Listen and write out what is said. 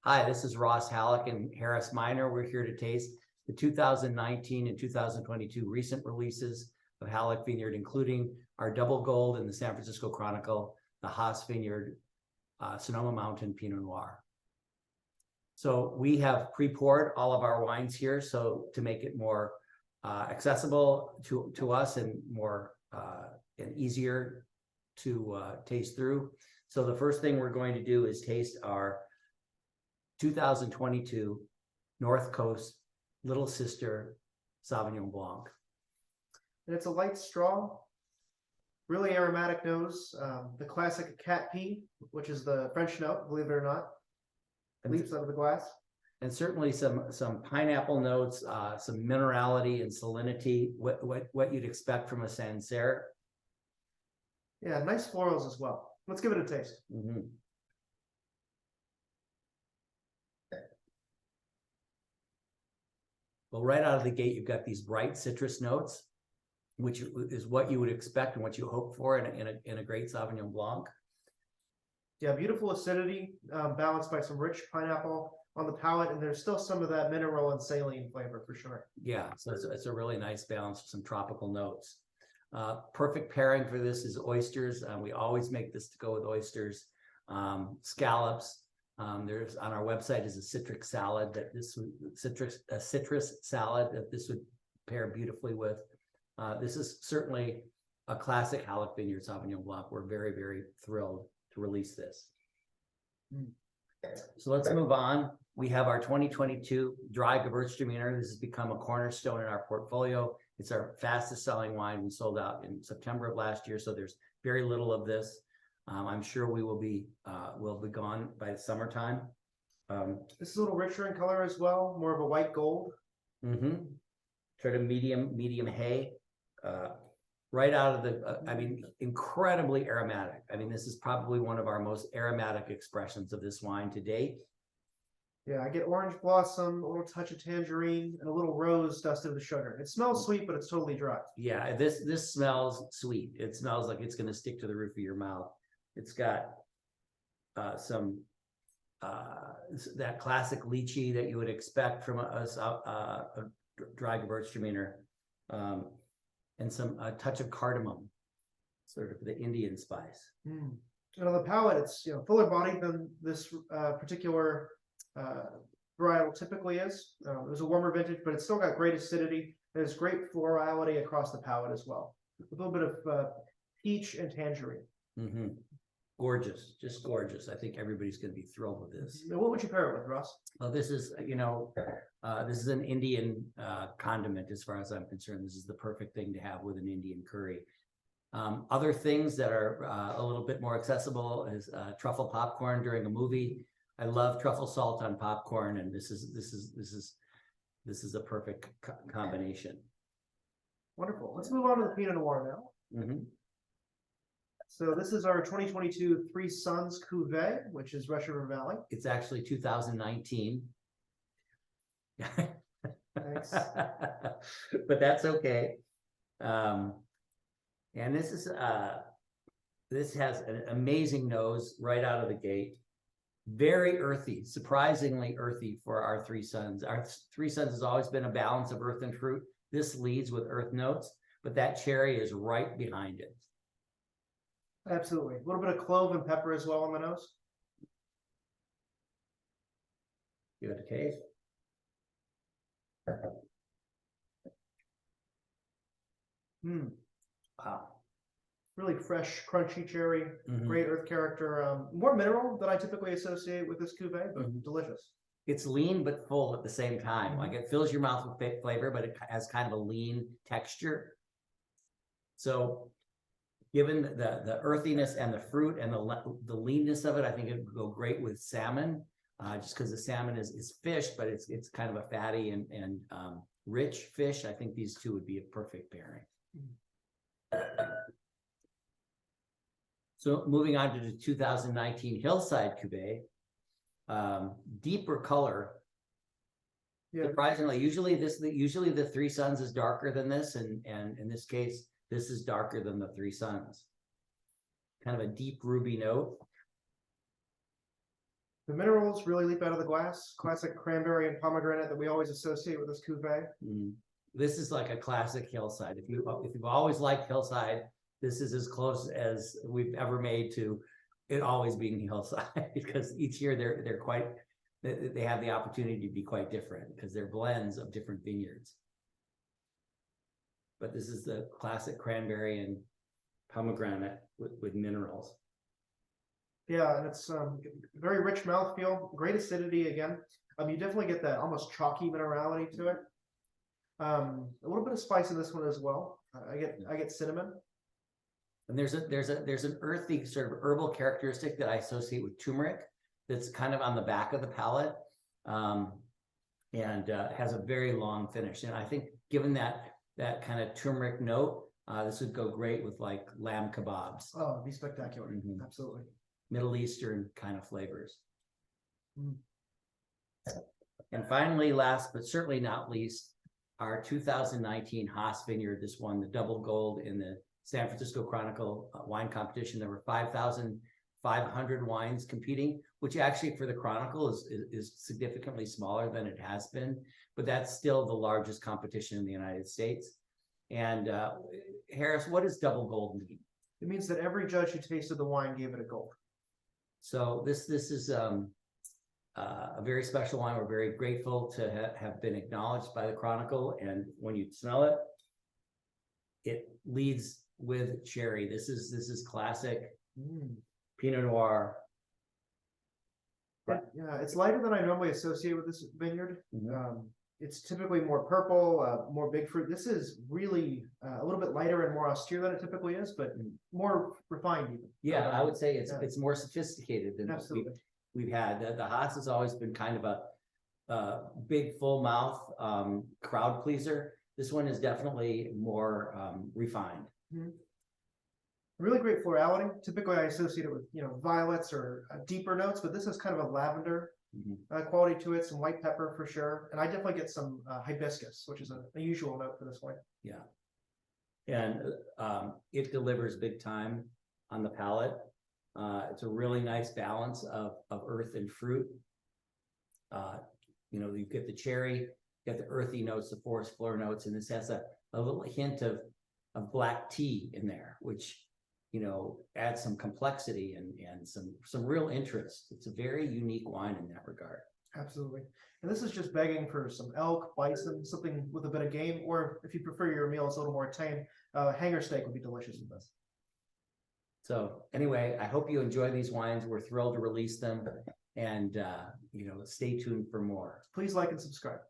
Hi, this is Ross Halleck and Harris Minor. We're here to taste the 2019 and 2022 recent releases of Halleck Vineyard, including our Double Gold in the San Francisco Chronicle, the Haas Vineyard, Sonoma Mountain Pinot Noir. So we have pre-poured all of our wines here, so to make it more accessible to us and more and easier to taste through. So the first thing we're going to do is taste our 2022 North Coast Little Sister Sauvignon Blanc. And it's a light straw, really aromatic nose. The classic cat pee, which is the French note, believe it or not, leaps out of the glass. And certainly some pineapple notes, some minerality and salinity, what you'd expect from a Sancerre. Yeah, nice florals as well. Let's give it a taste. Mm-hmm. Well, right out of the gate, you've got these bright citrus notes, which is what you would expect and what you hope for in a great Sauvignon Blanc. Yeah, beautiful acidity, balanced by some rich pineapple on the palate, and there's still some of that mineral and saline flavor for sure. Yeah, so it's a really nice balance of some tropical notes. Perfect pairing for this is oysters. We always make this to go with oysters. Scallops. There's on our website is a citric salad that this would citrus salad that this would pair beautifully with. This is certainly a classic Halleck Vineyard Sauvignon Blanc. We're very, very thrilled to release this. So let's move on. We have our 2022 dry Gewürztraminer. This has become a cornerstone in our portfolio. It's our fastest selling wine. We sold out in September of last year, so there's very little of this. I'm sure we will be gone by the summertime. This is a little richer in color as well, more of a white gold. Mm-hmm. Sort of medium hay. Right out of the, I mean, incredibly aromatic. I mean, this is probably one of our most aromatic expressions of this wine to date. Yeah, I get orange blossom, a little touch of tangerine, and a little rose dusted with sugar. It smells sweet, but it's totally dry. Yeah, this smells sweet. It smells like it's going to stick to the roof of your mouth. It's got some that classic lychee that you would expect from a dry Gewürztraminer, and a touch of cardamom, sort of the Indian spice. And on the palate, it's fuller bodied than this particular varietal typically is. It was a warmer vintage, but it's still got great acidity. There's great florality across the palate as well. A little bit of peach and tangerine. Mm-hmm. Gorgeous, just gorgeous. I think everybody's going to be thrilled with this. Now, what would you pair it with, Ross? Well, this is, this is an Indian condiment as far as I'm concerned. This is the perfect thing to have with an Indian curry. Other things that are a little bit more accessible is truffle popcorn during a movie. I love truffle salt on popcorn, and this is a perfect combination. Wonderful. Let's move on to the Pinot Noir now. Mm-hmm. So this is our 2022 Three Sons Cuvée, which is Rush River Valley. It's actually 2019. Thanks. But that's okay. And this has an amazing nose right out of the gate. Very earthy, surprisingly earthy for our Three Sons. Our Three Sons has always been a balance of earth and fruit. This leads with earth notes, but that cherry is right behind it. Absolutely. A little bit of clove and pepper as well on the nose. Give it a taste. Wow. Really fresh, crunchy cherry, Mm-hmm. great earth character. More mineral than I typically associate with this cuvee, but delicious. It's lean but full at the same time. Like it fills your mouth with flavor, but it has kind of a lean texture. So given the earthiness and the fruit and the leanness of it, I think it would go great with salmon, just because the salmon is fish, but it's kind of a fatty and rich fish. I think these two would be a perfect pairing. So moving on to the 2019 Hillside Cuvée, deeper color. Yeah. Surprisingly, usually the Three Sons is darker than this, and in this case, this is darker than the Three Sons. Kind of a deep ruby note. The minerals really leap out of the glass. Classic cranberry and pomegranate that we always associate with this cuvee. This is like a classic hillside. If you've always liked hillside, this is as close as we've ever made to it always being hillside, because each year they have the opportunity to be quite different because they're blends of different vineyards. But this is the classic cranberry and pomegranate with minerals. Yeah, and it's very rich mouthfeel, great acidity again. You definitely get that almost chalky minerality to it. A little bit of spice in this one as well. I get cinnamon. And there's an earthy sort of herbal characteristic that I associate with turmeric that's kind of on the back of the palate, and has a very long finish. And I think given that kind of turmeric note, this would go great with like lamb kebabs. Oh, it'd be spectacular. Absolutely. Middle Eastern kind of flavors. And finally, last but certainly not least, our 2019 Haas Vineyard. This won the double gold in the San Francisco Chronicle wine competition. There were 5,500 wines competing, which actually for the Chronicle is significantly smaller than it has been, but that's still the largest competition in the United States. And Harris, what does double gold mean? It means that every judge who tasted the wine gave it a gold. So this is a very special wine. We're very grateful to have been acknowledged by the Chronicle. And when you smell it, it leads with cherry. This is classic Pinot Noir. Yeah, it's lighter than I normally associate with this vineyard. It's typically more purple, more big fruit. This is really a little bit lighter and more austere than it typically is, but more refined even. Yeah, I would say it's more sophisticated than what we've had. The Haas has always been kind of a big full mouth crowd pleaser. This one is definitely more refined. Really great florality. Typically I associate it with violets or deeper notes, but this is kind of a lavender quality to it, some white pepper for sure, and I definitely get some hibiscus, which is a usual note for this wine. Yeah, and it delivers big time on the palate. It's a really nice balance of earth and fruit. You get the cherry, you get the earthy notes, the forest floor notes, and this has a little hint of black tea in there, which adds some complexity and some real interest. It's a very unique wine in that regard. Absolutely. And this is just begging for some elk, bison, something with a bit of game, or if you prefer your meals a little more tame, hanger steak would be delicious with this. So anyway, I hope you enjoy these wines. We're thrilled to release them, and stay tuned for more. Please like and subscribe.